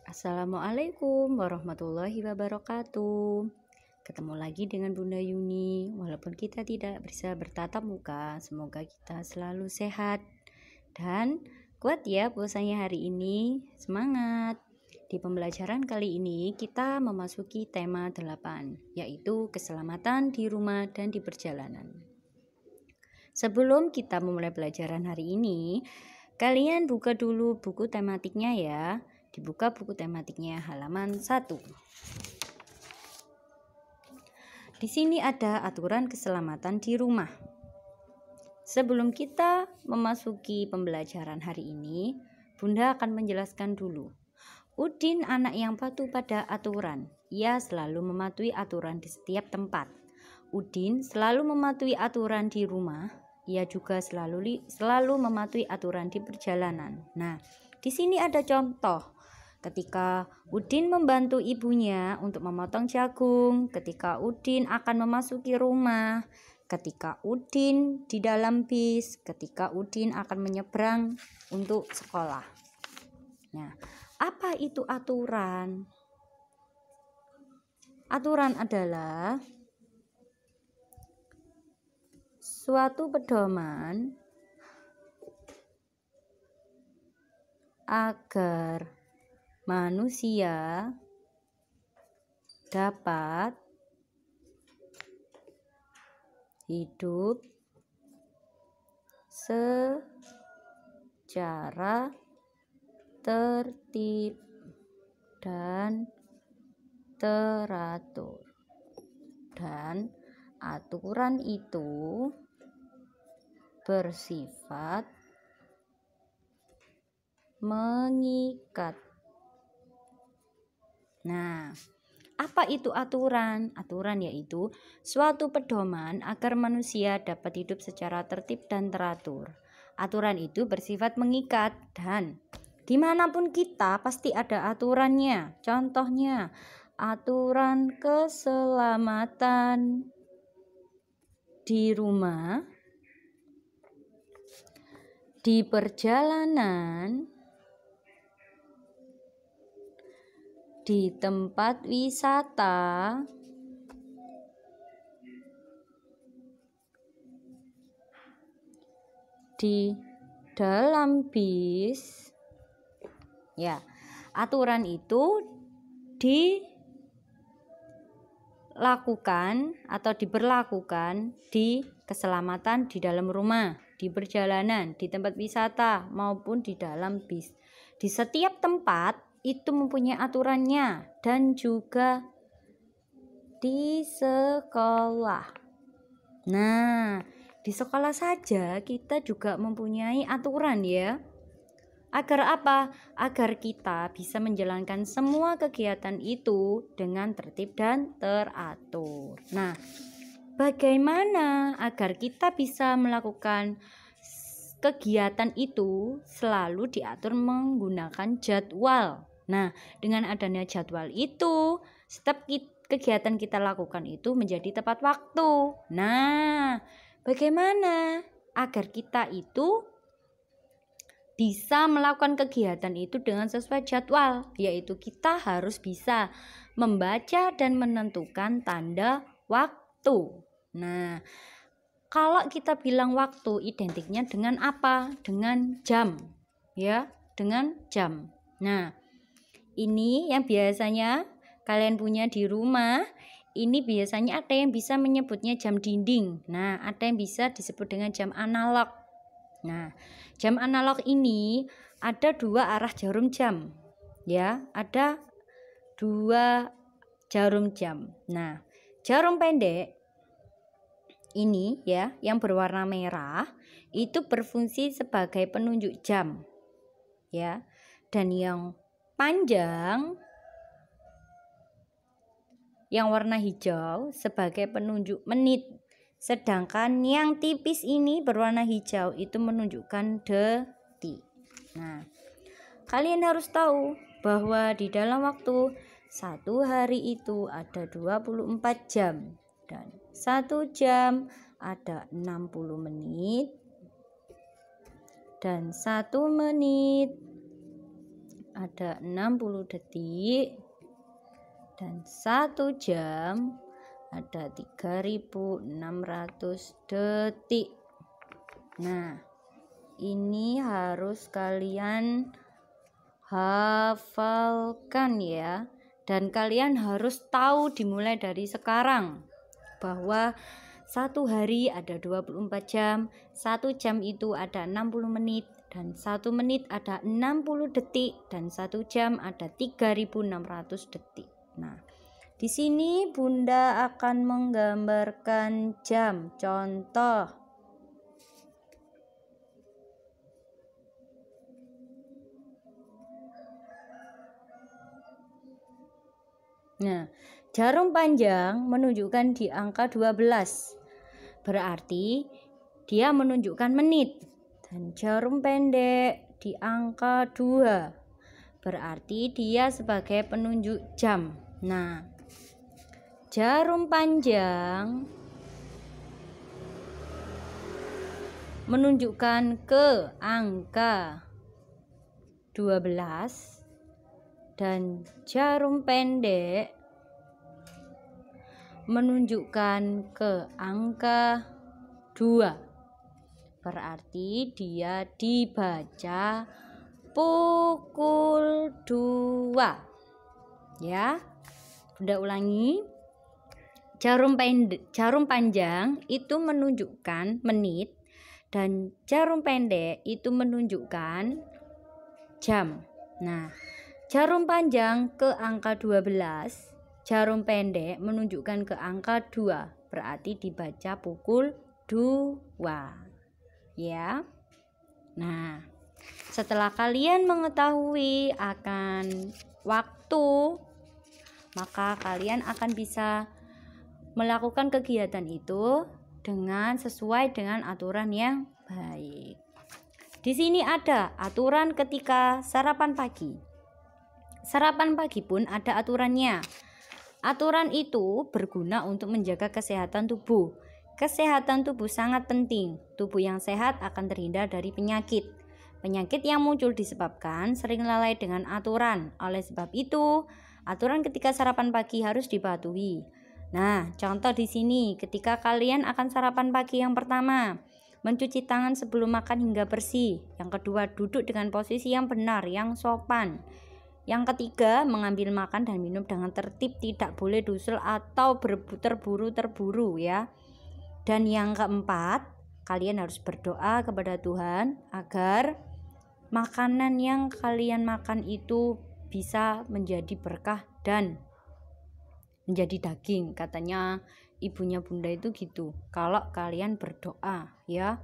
Assalamualaikum warahmatullahi wabarakatuh. Ketemu lagi dengan Bunda Yuni. Walaupun kita tidak bisa bertatap muka, semoga kita selalu sehat dan kuat ya puasanya hari ini. Semangat. Di pembelajaran kali ini kita memasuki tema 8, yaitu keselamatan di rumah dan di perjalanan. Sebelum kita memulai pelajaran hari ini, kalian buka dulu buku tematiknya ya. Dibuka buku tematiknya halaman 1. Di sini ada aturan keselamatan di rumah. Sebelum kita memasuki pembelajaran hari ini, Bunda akan menjelaskan dulu. Udin anak yang patuh pada aturan. Ia selalu mematuhi aturan di setiap tempat. Udin selalu mematuhi aturan di rumah. Ia juga selalu mematuhi aturan di perjalanan. Nah, di sini ada contoh. Ketika Udin membantu ibunya untuk memotong jagung, ketika Udin akan memasuki rumah, ketika Udin di dalam bis, ketika Udin akan menyeberang untuk sekolah. Nah, apa itu aturan? Aturan adalah suatu pedoman agar manusia dapat hidup secara tertib dan teratur. Dan aturan itu bersifat mengikat. Nah, apa itu aturan? Aturan yaitu suatu pedoman agar manusia dapat hidup secara tertib dan teratur. Aturan itu bersifat mengikat dan dimanapun kita pasti ada aturannya. Contohnya, aturan keselamatan di rumah, di perjalanan, di tempat wisata, di dalam bis. Ya, aturan itu dilakukan atau diberlakukan di keselamatan di dalam rumah, di perjalanan, di tempat wisata maupun di dalam bis. Di setiap tempat itu mempunyai aturannya dan juga di sekolah. Nah, di sekolah saja kita juga mempunyai aturan ya. Agar apa? Agar kita bisa menjalankan semua kegiatan itu dengan tertib dan teratur. Nah, bagaimana agar kita bisa melakukan kegiatan itu selalu diatur menggunakan jadwal. Nah, dengan adanya jadwal itu, setiap kegiatan kita lakukan itu menjadi tepat waktu. Nah, bagaimana agar kita itu bisa melakukan kegiatan itu dengan sesuai jadwal? Yaitu kita harus bisa membaca dan menentukan tanda waktu. Nah, kalau kita bilang waktu identiknya dengan apa? Dengan jam. Ya, dengan jam. Nah, ini yang biasanya kalian punya di rumah. Ini biasanya ada yang bisa menyebutnya jam dinding. Nah, ada yang bisa disebut dengan jam analog. Nah, jam analog ini ada 2 arah jarum jam. Ya, ada 2 jarum jam. Nah, jarum pendek ini ya, yang berwarna merah itu berfungsi sebagai penunjuk jam. Ya. Dan yang panjang yang warna hijau sebagai penunjuk menit. Sedangkan yang tipis ini berwarna hijau itu menunjukkan detik. Nah, kalian harus tahu bahwa di dalam waktu 1 hari itu ada 24 jam dan 1 jam ada 60 menit dan 1 menit ada 60 detik, dan 1 jam ada 3600 detik. Nah, ini harus kalian hafalkan ya, dan kalian harus tahu dimulai dari sekarang bahwa 1 hari ada 24 jam, 1 jam itu ada 60 menit, dan 1 menit ada 60 detik, dan 1 jam ada 3600 detik. Nah, di sini Bunda akan menggambarkan jam. Contoh. Nah, jarum panjang menunjukkan di angka 12. Berarti dia menunjukkan menit. Dan jarum pendek di angka 2. Berarti dia sebagai penunjuk jam. Nah, jarum panjang menunjukkan ke angka 12 dan jarum pendek menunjukkan ke angka 2. Berarti dia dibaca pukul 2. Ya. Bunda ulangi. Jarum panjang itu menunjukkan menit, dan jarum pendek itu menunjukkan jam. Nah, jarum panjang ke angka 12, jarum pendek menunjukkan ke angka 2. Berarti dibaca pukul 2. Ya. Nah, setelah kalian mengetahui akan waktu, maka kalian akan bisa melakukan kegiatan itu sesuai dengan aturan yang baik. Di sini ada aturan ketika sarapan pagi. Sarapan pagi pun ada aturannya. Aturan itu berguna untuk menjaga kesehatan tubuh. Kesehatan tubuh sangat penting. Tubuh yang sehat akan terhindar dari penyakit. Penyakit yang muncul disebabkan sering lalai dengan aturan. Oleh sebab itu, aturan ketika sarapan pagi harus dipatuhi. Nah, contoh di sini, ketika kalian akan sarapan pagi, yang pertama, mencuci tangan sebelum makan hingga bersih. Yang kedua, duduk dengan posisi yang benar, yang sopan. Yang ketiga, mengambil makan dan minum dengan tertib, tidak boleh dusul atau terburu-terburu ya. Dan yang keempat, kalian harus berdoa kepada Tuhan agar makanan yang kalian makan itu bisa menjadi berkah dan menjadi daging. Katanya ibunya Bunda itu gitu, kalau kalian berdoa ya,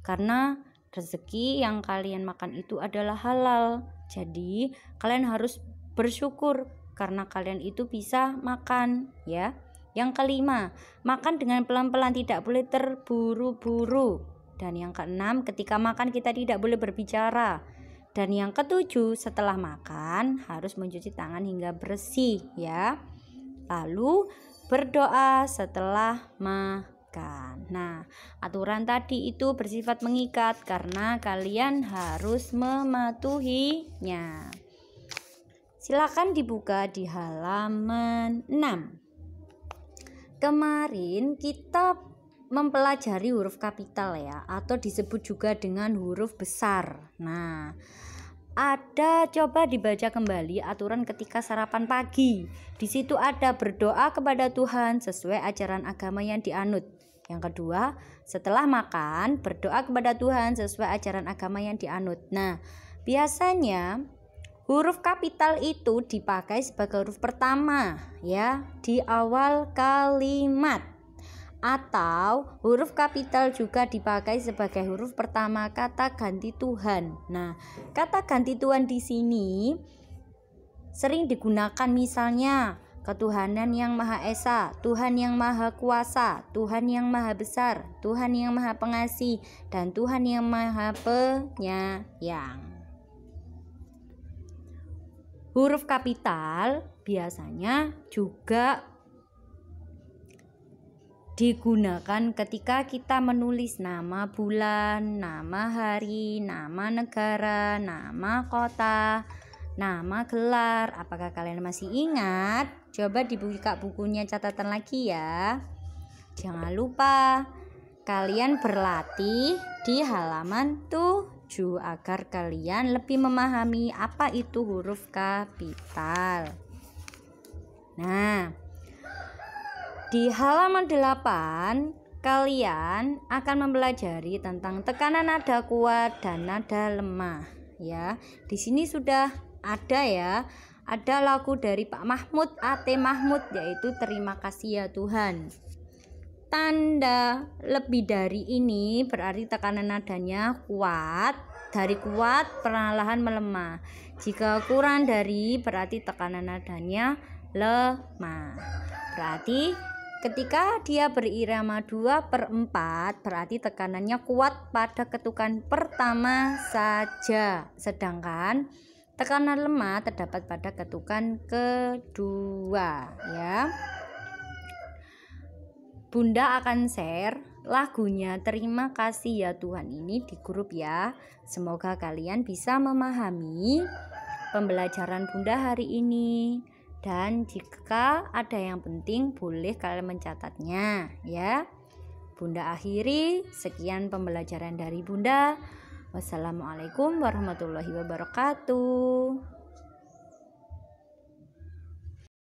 karena rezeki yang kalian makan itu adalah halal. Jadi kalian harus bersyukur karena kalian itu bisa makan ya. Yang kelima, makan dengan pelan-pelan, tidak boleh terburu-buru. Dan yang keenam, ketika makan kita tidak boleh berbicara. Dan yang ketujuh, setelah makan harus mencuci tangan hingga bersih ya. Lalu berdoa setelah makan. Nah, aturan tadi itu bersifat mengikat karena kalian harus mematuhinya. Silakan dibuka di halaman 6. Kemarin kita mempelajari huruf kapital ya, atau disebut juga dengan huruf besar. Nah, coba dibaca kembali aturan ketika sarapan pagi. Di situ ada berdoa kepada Tuhan sesuai ajaran agama yang dianut. Yang kedua, setelah makan berdoa kepada Tuhan sesuai ajaran agama yang dianut. Nah, biasanya huruf kapital itu dipakai sebagai huruf pertama ya di awal kalimat, atau huruf kapital juga dipakai sebagai huruf pertama kata ganti Tuhan. Nah, kata ganti Tuhan di sini sering digunakan misalnya ketuhanan yang Maha Esa, Tuhan yang Maha Kuasa, Tuhan yang Maha Besar, Tuhan yang Maha Pengasih, dan Tuhan yang Maha Penyayang. Huruf kapital biasanya juga digunakan ketika kita menulis nama bulan, nama hari, nama negara, nama kota, nama gelar. Apakah kalian masih ingat? Coba dibuka bukunya catatan lagi ya. Jangan lupa kalian berlatih di halaman 7 agar kalian lebih memahami apa itu huruf kapital. Nah, di halaman 8 kalian akan mempelajari tentang tekanan nada kuat dan nada lemah ya. Di sini sudah ada ya. Ada lagu dari Pak Mahmud A.T. Mahmud yaitu Terima Kasih Ya Tuhan. Tanda lebih dari ini berarti tekanan nadanya kuat. Dari kuat perlahan melemah. Jika kurang dari berarti tekanan nadanya lemah. Berarti ketika dia berirama 2/4 berarti tekanannya kuat pada ketukan pertama saja. Sedangkan tekanan lemah terdapat pada ketukan kedua ya. Bunda akan share lagunya Terima Kasih Ya Tuhan ini di grup ya. Semoga kalian bisa memahami pembelajaran Bunda hari ini. Dan jika ada yang penting boleh kalian mencatatnya ya. Bunda akhiri, sekian pembelajaran dari Bunda. Wassalamualaikum warahmatullahi wabarakatuh.